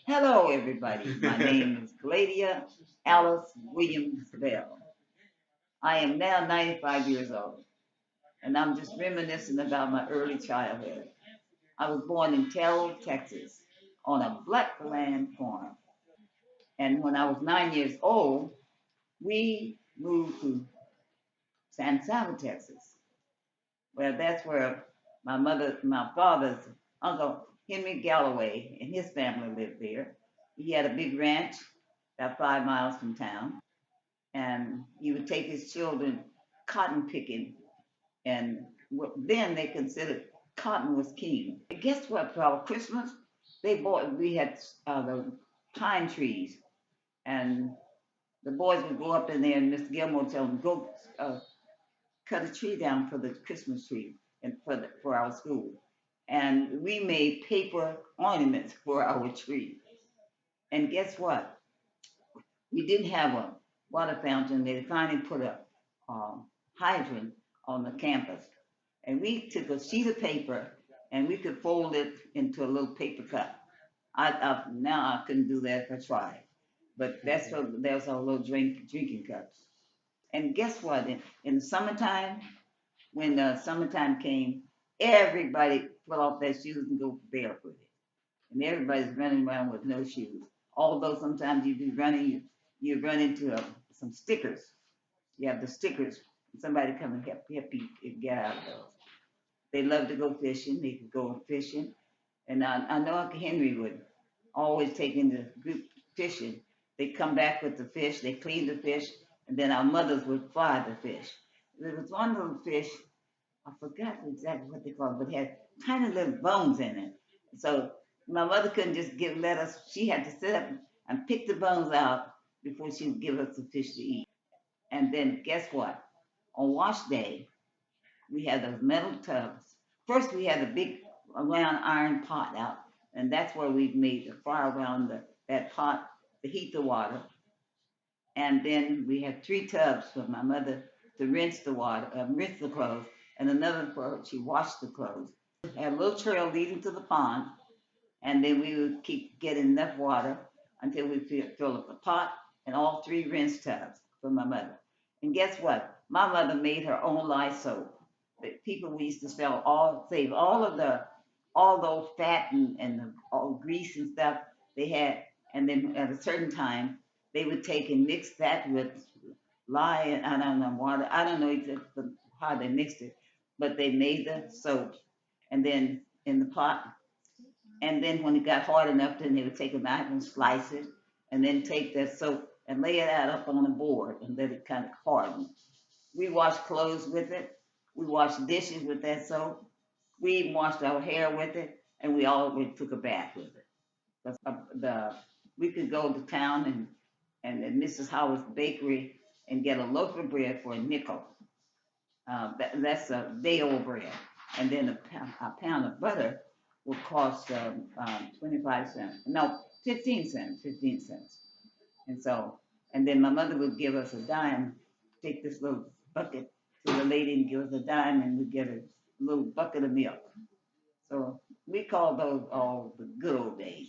Hello, everybody. My name is Gladia Alice Williams Bell. I am now 95 years old, and I'm just reminiscing about my early childhood. I was born in Terrell, Texas, on a black land farm. And when I was 9 years old, we moved to San Saba, Texas. Well, that's where my father's uncle Henry Galloway and his family lived there. He had a big ranch about 5 miles from town, and he would take his children cotton picking. And then they considered cotton was king. And guess what? For our Christmas, we had the pine trees, and the boys would go up in there, and Mr. Gilmore would tell them, go cut a tree down for the Christmas tree and for our school. And we made paper ornaments for our tree. And guess what? We didn't have a water fountain. They finally put a hydrant on the campus. And we took a sheet of paper and we could fold it into a little paper cup. Now I couldn't do that if I tried. But that's our little drinking cups. And guess what? In the summertime, when the summertime came, everybody put off their shoes and go barefooted. And everybody's running around with no shoes. Although sometimes you be running, you run into some stickers. You have the stickers. Somebody come and help you get out of those. They love to go fishing. They could go fishing. And I know Uncle Henry would always take in the group fishing. They come back with the fish. They clean the fish, and then our mothers would fry the fish. There was one little fish. I forgot exactly what they called it, but it had tiny little bones in it. So my mother couldn't just let us. She had to sit up and pick the bones out before she would give us the fish to eat. And then guess what? On wash day, we had those metal tubs. First, we had a big round iron pot out, and that's where we made the fire around that pot to heat the water. And then we had three tubs for my mother to rinse the water, rinse the clothes, and another for she washed the clothes. Had a little trail leading to the pond, and then we would keep getting enough water until we fill up the pot and all three rinse tubs for my mother. And guess what? My mother made her own lye soap. The people we used to save all of all those fat and all grease and stuff they had, and then at a certain time they would take and mix that with lye and I don't know water. I don't know exactly how they mixed it, but they made the soap, and then in the pot, and then when it got hard enough, then they would take a knife and slice it, and then take that soap and lay it out up on the board and let it kind of harden. We washed clothes with it. We washed dishes with that soap. We even washed our hair with it, and we always took a bath with it. Because the we could go to town and at Mrs. Howard's bakery and get a loaf of bread for a nickel. That's a day old bread, and then a pound of butter will cost 25 cents. No, 15 cents. 15 cents. And so, and then my mother would give us a dime. Take this little bucket to the lady and give us a dime, and we'd get a little bucket of milk. So we call those all the good old days.